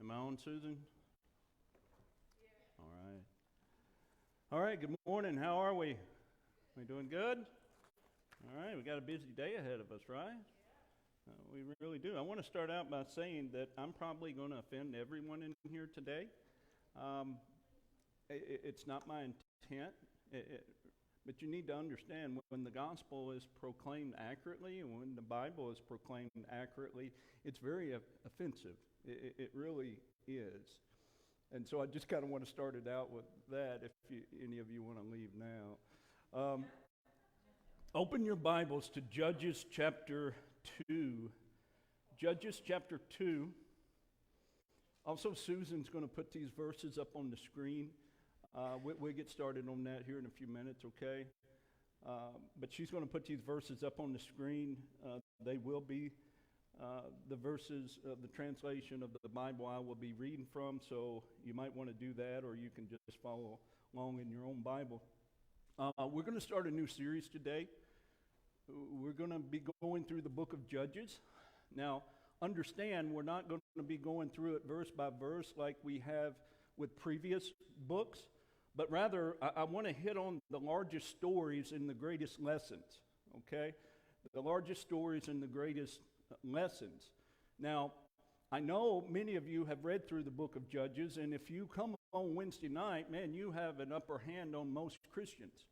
Am I on, Susan? All right. All right, good morning. How are we? We doing good? All right, we got a busy day ahead of us, right? We really do. I want to start out by saying that I'm probably going to offend everyone in here today. It's not my intent, but you need to understand when the gospel is proclaimed accurately and when the Bible is proclaimed accurately, it's very offensive. It really is. And so I just kind of want to start it out with that if any of you want to leave now. Open your Bibles to Judges chapter 2. Judges chapter 2. Also, Susan's going to put these verses up on the screen. We'll get started on that here in a few minutes, okay? But she's going to put these verses up on the screen. They will be the verses of the translation of the Bible I will be reading from, so you might want to do that, or you can just follow along in your own Bible. We're going to start a new series today. We're going to be going through the book of Judges. Now, understand, we're not going to be going through it verse by verse like we have with previous books, but rather I want to hit on the largest stories and the greatest lessons, okay? The largest stories and the greatest lessons. Now, I know many of you have read through the book of Judges, and if you come on Wednesday night, man, you have an upper hand on most Christians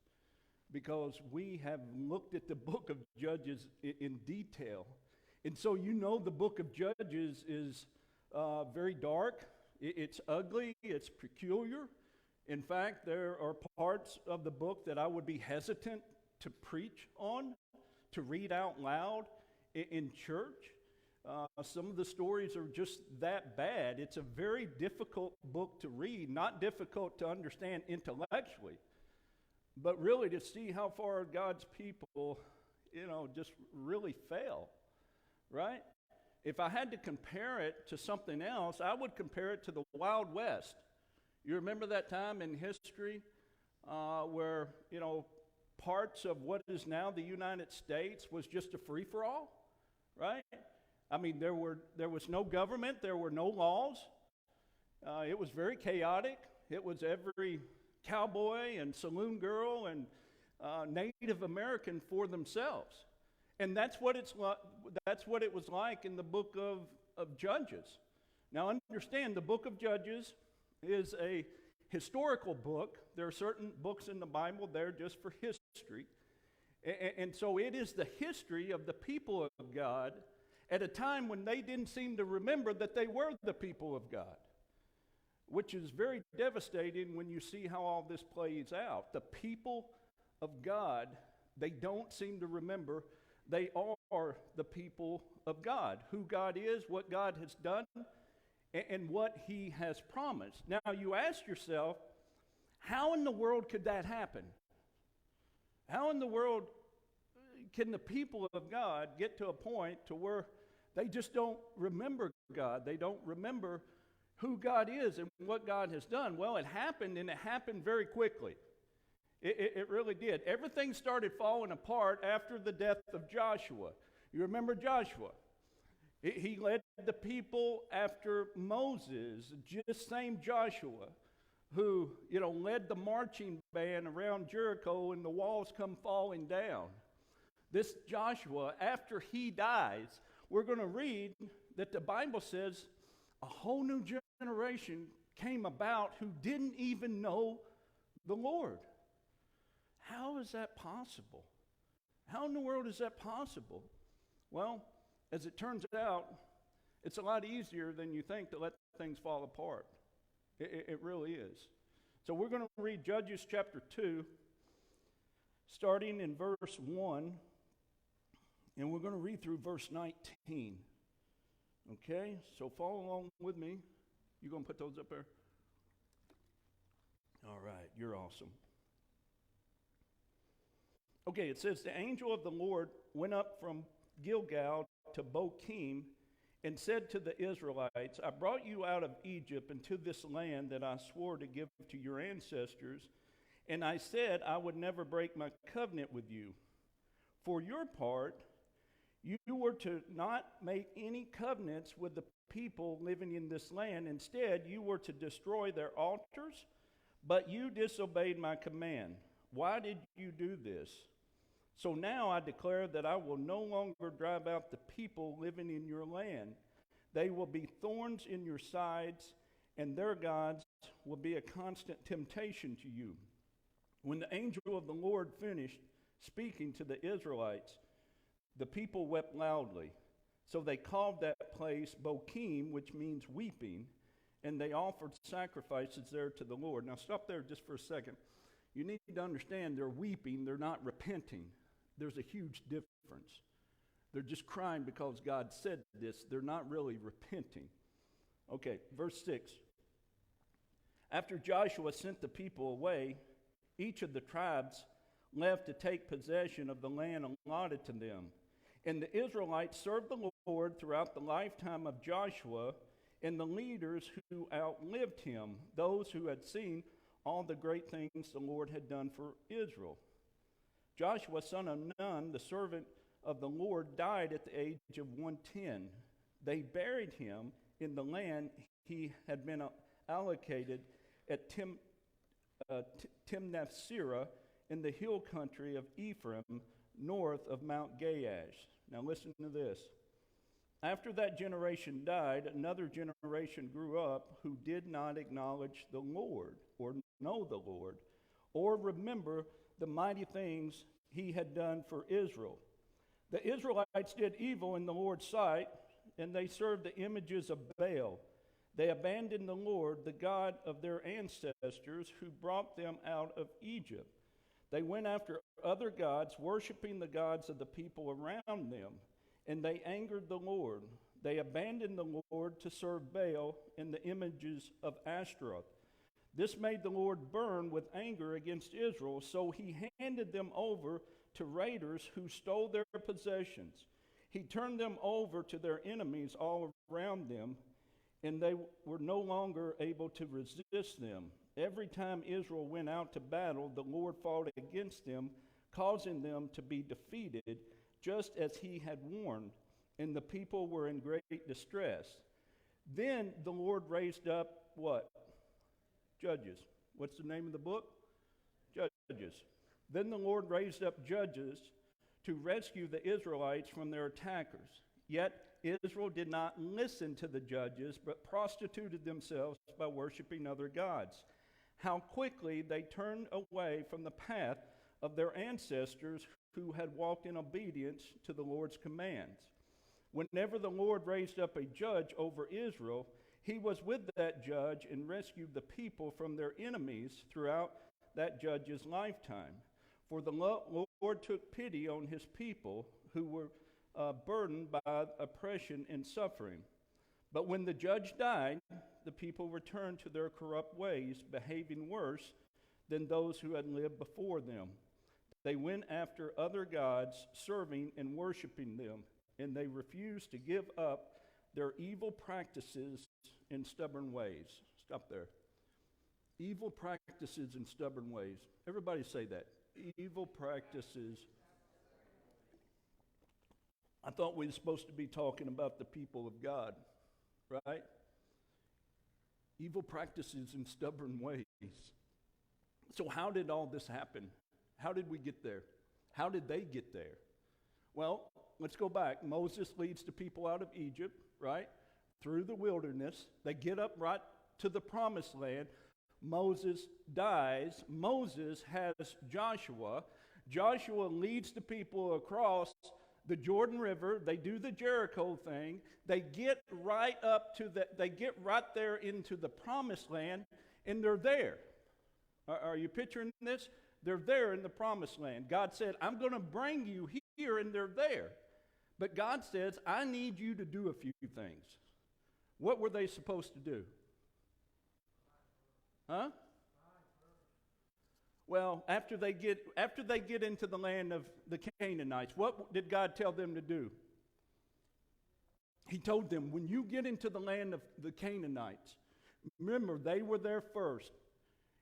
because we have looked at the book of Judges in detail. And so you know the book of Judges is very dark, it's ugly, it's peculiar. In fact, there are parts of the book that I would be hesitant to preach on, to read out loud in church. Some of the stories are just that bad. It's a very difficult book to read, not difficult to understand intellectually, but really to see how far God's people, just really fail, right? If I had to compare it to something else, I would compare it to the Wild West. You remember that time in history where, parts of what is now the United States was just a free-for-all? Right? I mean, there was no government, there were no laws. It was very chaotic. It was every cowboy and saloon girl and Native American for themselves. And that's what it was like in the book of Judges. Now understand, the book of Judges is a historical book. There are certain books in the Bible there just for history. And so it is the history of the people of God at a time when they didn't seem to remember that they were the people of God, which is very devastating when you see how all this plays out. The people of God, they don't seem to remember they are the people of God, who God is, what God has done, and what He has promised. Now you ask yourself, how in the world could that happen? How in the world can the people of God get to a point to where they just don't remember God? They don't remember who God is and what God has done. Well, it happened, and it happened very quickly. It really did. Everything started falling apart after the death of Joshua. You remember Joshua? He led the people after Moses, just same Joshua, who, led the marching band around Jericho and the walls come falling down. This Joshua, after he dies, we're going to read that the Bible says a whole new generation came about who didn't even know the Lord. How is that possible? How in the world is that possible? Well, as it turns out, it's a lot easier than you think to let things fall apart. It really is. So we're going to read Judges chapter 2, starting in verse 1, and we're going to read through verse 19. Okay? So follow along with me. You going to put those up there? All right, you're awesome. Okay, it says, the angel of the Lord went up from Gilgal to Bochim and said to the Israelites, I brought you out of Egypt into this land that I swore to give to your ancestors, and I said I would never break my covenant with you. For your part, You were to not make any covenants with the people living in this land. Instead, you were to destroy their altars, but you disobeyed my command. Why did you do this? So now I declare that I will no longer drive out the people living in your land. They will be thorns in your sides, and their gods will be a constant temptation to you. When the angel of the Lord finished speaking to the Israelites, the people wept loudly. So they called that place Bochim, which means weeping, and they offered sacrifices there to the Lord. Now stop there just for a second. You need to understand they're weeping, they're not repenting. There's a huge difference. They're just crying because God said this. They're not really repenting. Okay, verse 6. After Joshua sent the people away, each of the tribes left to take possession of the land allotted to them. And the Israelites served the Lord throughout the lifetime of Joshua and the leaders who outlived him, those who had seen all the great things the Lord had done for Israel. Joshua, son of Nun, the servant of the Lord, died at the age of 110. They buried him in the land he had been allocated at Timnath-Serah in the hill country of Ephraim, north of Mount Gaash. Now listen to this. After that generation died, another generation grew up who did not acknowledge the Lord, or know the Lord, or remember the mighty things he had done for Israel. The Israelites did evil in the Lord's sight, and they served the images of Baal. They abandoned the Lord, the God of their ancestors, who brought them out of Egypt. They went after other gods, worshiping the gods of the people around them, and they angered the Lord. They abandoned the Lord to serve Baal and the images of Ashtaroth. This made the Lord burn with anger against Israel, so he handed them over to raiders who stole their possessions. He turned them over to their enemies all around them, and they were no longer able to resist them. Every time Israel went out to battle, the Lord fought against them, causing them to be defeated, just as he had warned, and the people were in great distress. Then the Lord raised up what? Judges. What's the name of the book? Judges. Then the Lord raised up judges to rescue the Israelites from their attackers. Yet Israel did not listen to the judges, but prostituted themselves by worshiping other gods. How quickly they turned away from the path of their ancestors who had walked in obedience to the Lord's commands. Whenever the Lord raised up a judge over Israel, he was with that judge and rescued the people from their enemies throughout that judge's lifetime. For the Lord took pity on his people who were burdened by oppression and suffering. But when the judge died, the people returned to their corrupt ways, behaving worse than those who had lived before them. They went after other gods, serving and worshiping them, and they refused to give up their evil practices and stubborn ways. Stop there. Evil practices and stubborn ways. Everybody say that. Evil practices. I thought we were supposed to be talking about the people of God, right? Evil practices and stubborn ways. So how did all this happen? How did we get there? How did they get there? Well, let's go back. Moses leads the people out of Egypt, right? Through the wilderness. They get up right to the promised land. Moses dies. Moses has Joshua. Joshua leads the people across the Jordan River. They do the Jericho thing. They get right there into the promised land, and they're there. Are you picturing this? They're there in the promised land. God said, I'm going to bring you here, and they're there. But God says, I need you to do a few things. What were they supposed to do? Huh? Well, after they get into the land of the Canaanites, what did God tell them to do? He told them, when you get into the land of the Canaanites, remember, they were there first.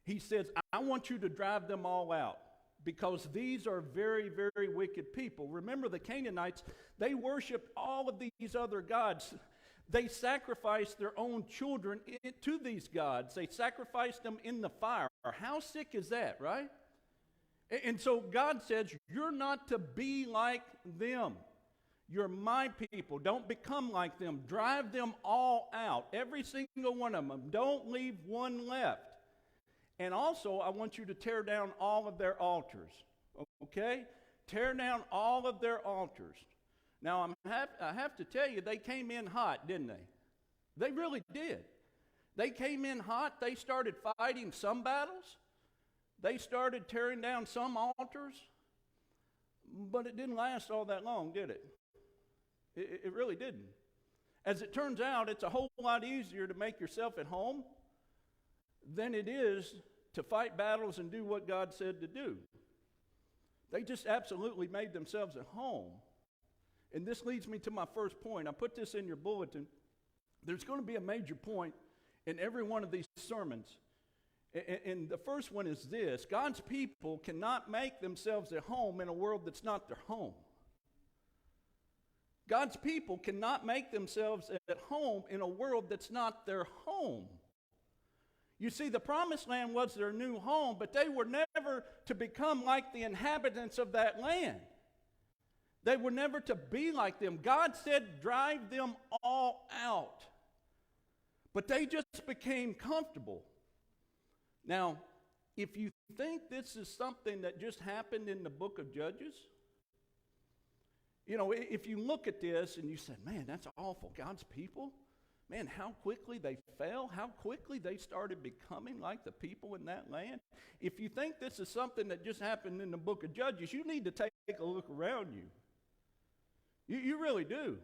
He says, I want you to drive them all out. because these are very, very wicked people. Remember, the Canaanites, they worshiped all of these other gods. They sacrificed their own children to these gods. They sacrificed them in the fire. How sick is that, right? And so God says, you're not to be like them. You're my people. Don't become like them. Drive them all out, every single one of them. Don't leave one left. And also, I want you to tear down all of their altars. Okay? Tear down all of their altars. Now, I have to tell you, they came in hot, didn't they? They really did. They came in hot. They started fighting some battles. They started tearing down some altars. But it didn't last all that long, did it? It really didn't. As it turns out, it's a whole lot easier to make yourself at home than it is to fight battles and do what God said to do. They just absolutely made themselves at home. And this leads me to my first point. I put this in your bulletin. There's going to be a major point in every one of these sermons. And the first one is this: God's people cannot make themselves at home in a world that's not their home. God's people cannot make themselves at home in a world that's not their home. You see, the promised land was their new home, but they were never to become like the inhabitants of that land. They were never to be like them. God said, drive them all out. But they just became comfortable. Now, if you think this is something that just happened in the book of Judges, you know, if you look at this and you say, man, that's awful, God's people, man, how quickly they fell, how quickly they started becoming like the people in that land. If you think this is something that just happened in the book of Judges, you need to take a look around you. You really do.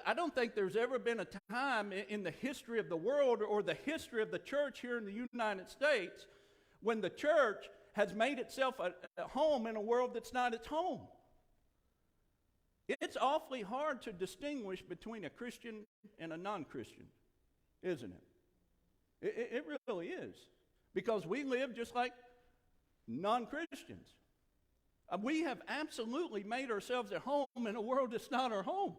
I don't think there's ever been a time in the history of the world or the history of the church here in the United States when the church has made itself a home in a world that's not its home. It's awfully hard to distinguish between a Christian and a non-Christian, isn't it? It really is. Because we live just like non-Christians. We have absolutely made ourselves at home in a world that's not our home.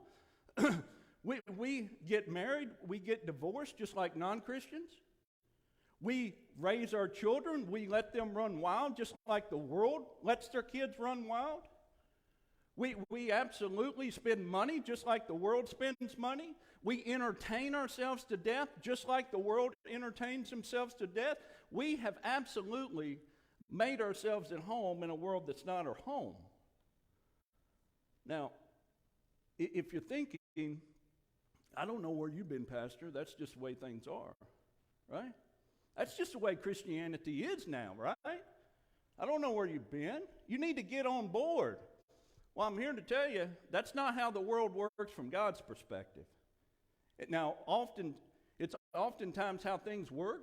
We get married, we get divorced just like non-Christians. We raise our children, we let them run wild just like the world lets their kids run wild. We absolutely spend money just like the world spends money. We entertain ourselves to death just like the world entertains themselves to death. We have absolutely made ourselves at home in a world that's not our home. Now, if you're thinking, I don't know where you've been, Pastor, that's just the way things are, right? That's just the way Christianity is now, right? I don't know where you've been. You need to get on board. Well, I'm here to tell you, that's not how the world works from God's perspective. Now, it's oftentimes how things work,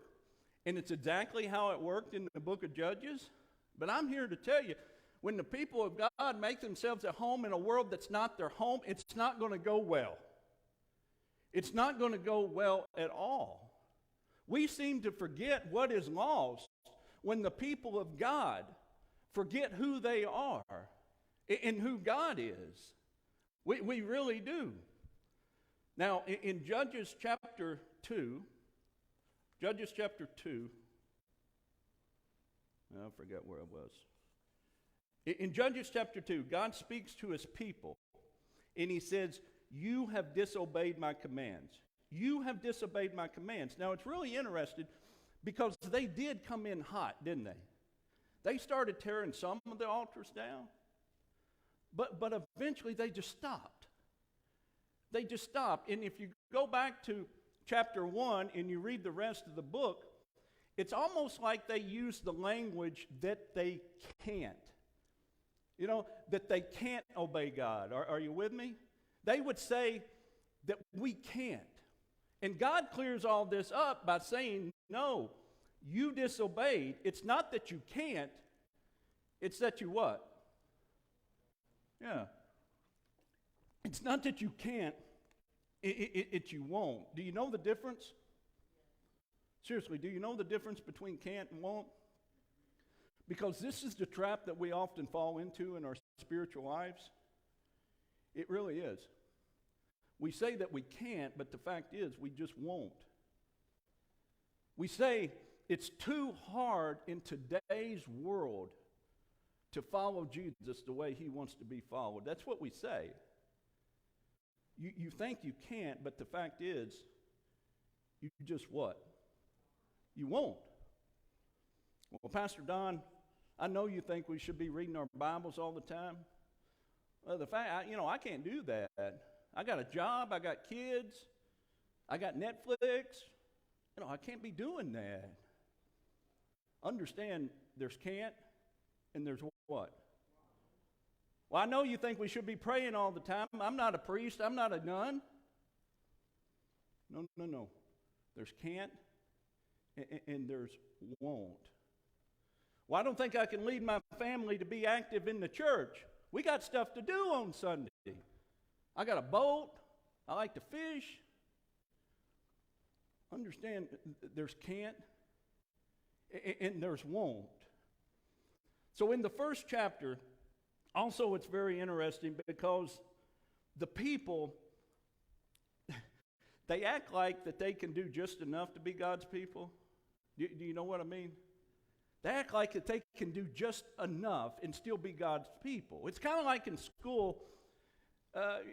and it's exactly how it worked in the book of Judges. But I'm here to tell you, when the people of God make themselves at home in a world that's not their home, it's not going to go well. It's not going to go well at all. We seem to forget what is lost when the people of God forget who they are and who God is. We really do. Now, in Judges chapter 2, I forget where I was. In Judges chapter 2, God speaks to his people, and he says, you have disobeyed my commands. You have disobeyed my commands. Now, it's really interesting because they did come in hot, didn't they? They started tearing some of the altars down, but eventually they just stopped. They just stopped. And if you go back to chapter 1 and you read the rest of the book, it's almost like they use the language that they can't. You know, that they can't obey God. Are you with me? They would say that we can't. And God clears all this up by saying, no, you disobeyed. It's not that you can't, it's that you what? Yeah. It's not that you can't, it's you won't. Do you know the difference? Seriously, do you know the difference between can't and won't? Because this is the trap that we often fall into in our spiritual lives. It really is. We say that we can't, but the fact is we just won't. We say it's too hard in today's world to follow Jesus the way he wants to be followed. That's what we say. You think you can't, but the fact is, you just what? You won't. Well, Pastor Don, I know you think we should be reading our Bibles all the time. Well, the fact, I can't do that. I got a job, I got kids, I got Netflix. I can't be doing that. Understand, there's can't and there's what? Well, I know you think we should be praying all the time. I'm not a priest. I'm not a nun. No. There's can't and there's won't. Well, I don't think I can lead my family to be active in the church. We got stuff to do on Sunday. I got a boat. I like to fish. Understand, there's can't and there's won't. So in the first chapter, also it's very interesting because the people, they act like that they can do just enough to be God's people. Do you know what I mean? They act like that they can do just enough and still be God's people. It's kind of like in school.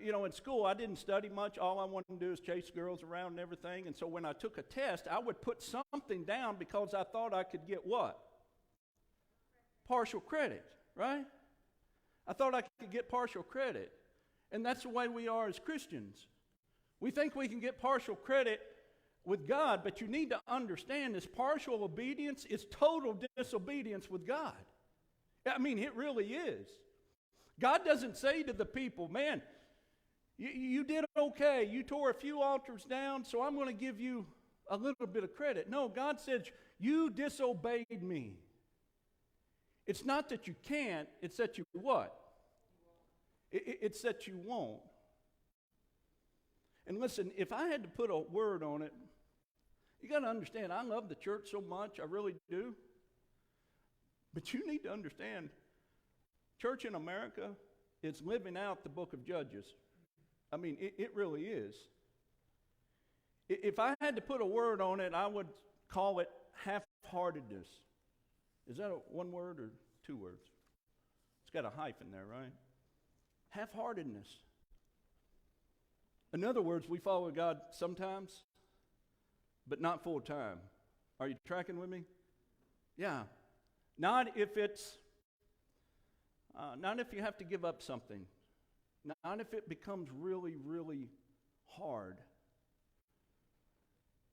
In school, I didn't study much. All I wanted to do is chase girls around and everything. And so when I took a test, I would put something down because I thought I could get what? Partial credit, right? I thought I could get partial credit. And that's the way we are as Christians. We think we can get partial credit with God, but you need to understand this partial obedience is total disobedience with God. I mean, it really is. God doesn't say to the people, man, you did okay. You tore a few altars down, so I'm going to give you a little bit of credit. No, God says, you disobeyed me. It's not that you can't, it's that you what? It's that you won't. And listen, if I had to put a word on it, you got to understand, I love the church so much, I really do. But you need to understand, church in America is living out the book of Judges. I mean, it really is. If I had to put a word on it, I would call it half-heartedness. Is that one word or two words? It's got a hyphen there, right? Half-heartedness. In other words, we follow God sometimes, but not full time. Are you tracking with me? Yeah. Not if you have to give up something. Not if it becomes really, really hard.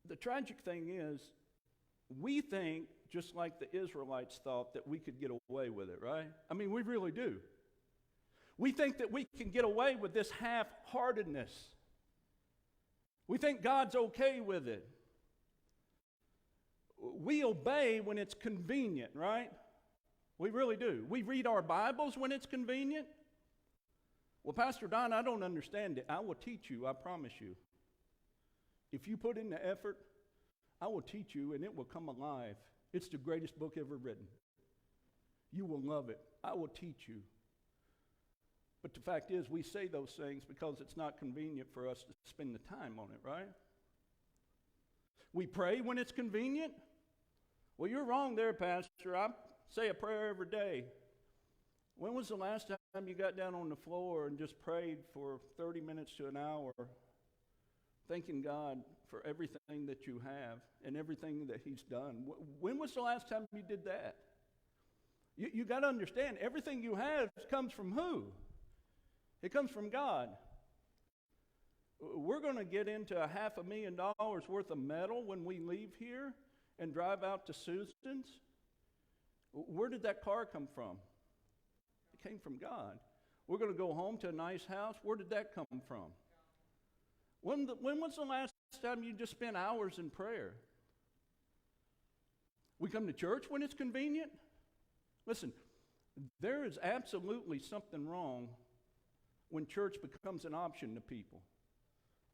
The tragic thing is, we think, just like the Israelites thought, that we could get away with it, right? I mean, we really do. We think that we can get away with this half-heartedness. We think God's okay with it. We obey when it's convenient, right? We really do. We read our Bibles when it's convenient. Well, Pastor Don, I don't understand it. I will teach you, I promise you. If you put in the effort, I will teach you and it will come alive. It's the greatest book ever written. You will love it. I will teach you. But the fact is, we say those things because it's not convenient for us to spend the time on it, right? We pray when it's convenient. Well, you're wrong there, Pastor. I say a prayer every day. When was the last time you got down on the floor and just prayed for 30 minutes to an hour, thanking God for everything that you have and everything that He's done? When was the last time you did that? You got to understand, everything you have comes from who? It comes from God. We're going to get into $500,000 worth of metal when we leave here and drive out to Susan's. Where did that car come from? It came from God. We're going to go home to a nice house. Where did that come from? When was the last time you just spent hours in prayer? We come to church when it's convenient? Listen, there is absolutely something wrong when church becomes an option to people.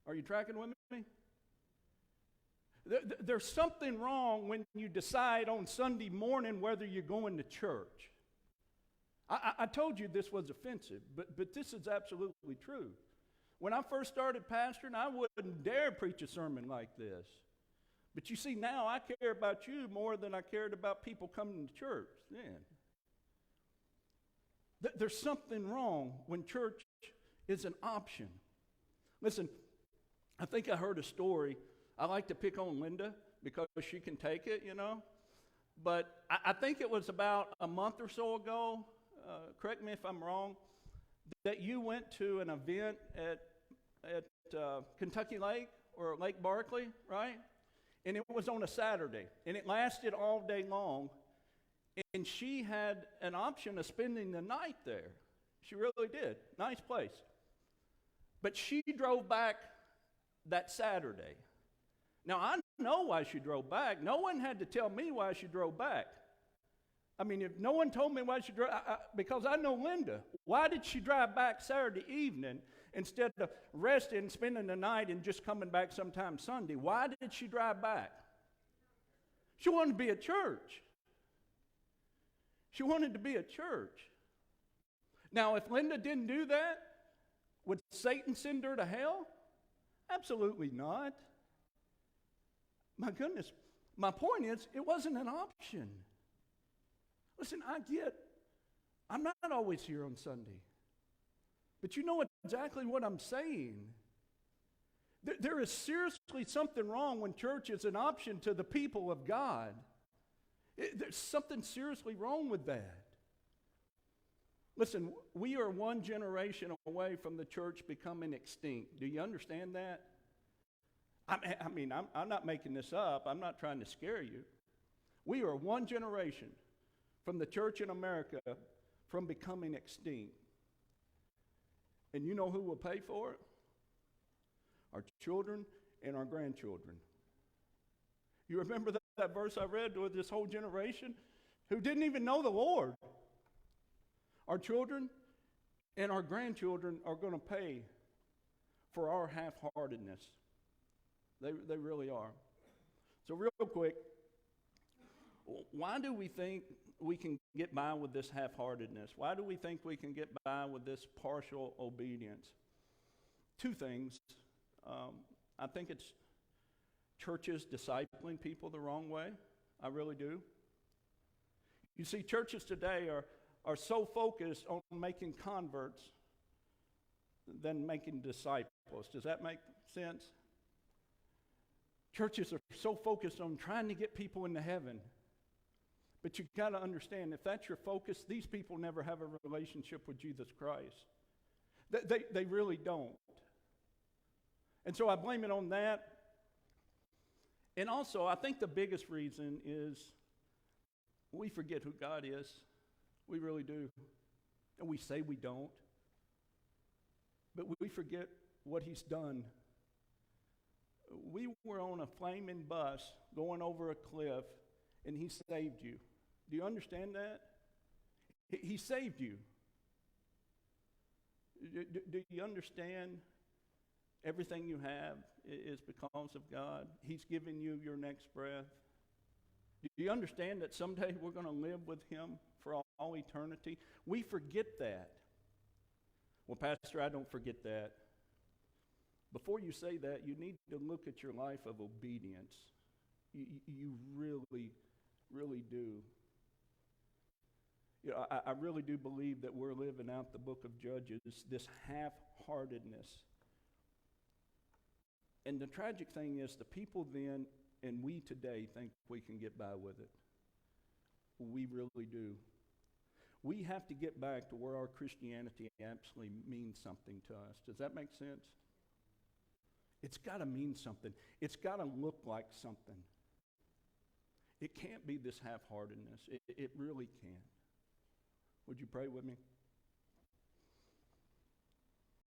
Are you tracking with me? There's something wrong when you decide on Sunday morning whether you're going to church. I told you this was offensive, but this is absolutely true. When I first started pastoring, I wouldn't dare preach a sermon like this. But you see, now I care about you more than I cared about people coming to church then. There's something wrong when church is an option. Listen, I think I heard a story. I like to pick on Linda because she can take it, you know. But I think it was about a month or so ago, correct me if I'm wrong, that you went to an event at Kentucky Lake or Lake Barkley, right? And it was on a Saturday, and it lasted all day long. And she had an option of spending the night there. She really did. Nice place. But she drove back that Saturday. Now, I know why she drove back. No one had to tell me why she drove back. I mean, if no one told me why she drove, because I know Linda. Why did she drive back Saturday evening instead of resting, spending the night, and just coming back sometime Sunday? Why did she drive back? She wanted to be at church. She wanted to be at church. Now, if Linda didn't do that, would Satan send her to hell? Absolutely not. My goodness. My point is, it wasn't an option. Listen, I'm not always here on Sunday. But you know exactly what I'm saying. There is seriously something wrong when church is an option to the people of God. There's something seriously wrong with that. Listen, we are one generation away from the church becoming extinct. Do you understand that? I mean, I'm not making this up. I'm not trying to scare you. We are one generation from the church in America from becoming extinct. And you know who will pay for it? Our children and our grandchildren. You remember that verse I read with this whole generation who didn't even know the Lord? Our children and our grandchildren are going to pay for our half-heartedness. They really are. So real quick, why do we think we can get by with this half-heartedness? Why do we think we can get by with this partial obedience? Two things. I think it's churches discipling people the wrong way. I really do. You see, churches today are so focused on making converts than making disciples. Does that make sense? Churches are so focused on trying to get people into heaven. But you've got to understand, if that's your focus, these people never have a relationship with Jesus Christ. They really don't. And so I blame it on that. And also, I think the biggest reason is we forget who God is. We really do. And we say we don't. But we forget what He's done. We were on a flaming bus going over a cliff, and He saved you. Do you understand that? He saved you. Do you understand? Everything you have is because of God. He's given you your next breath. Do you understand that someday we're going to live with Him for all eternity? We forget that. Well, Pastor, I don't forget that. Before you say that, you need to look at your life of obedience. You really, really do. You know, I really do believe that we're living out the book of Judges, this half-heartedness. And the tragic thing is the people then and we today think we can get by with it. We really do. We have to get back to where our Christianity actually means something to us. Does that make sense? It's got to mean something. It's got to look like something. It can't be this half-heartedness. It really can't. Would you pray with me?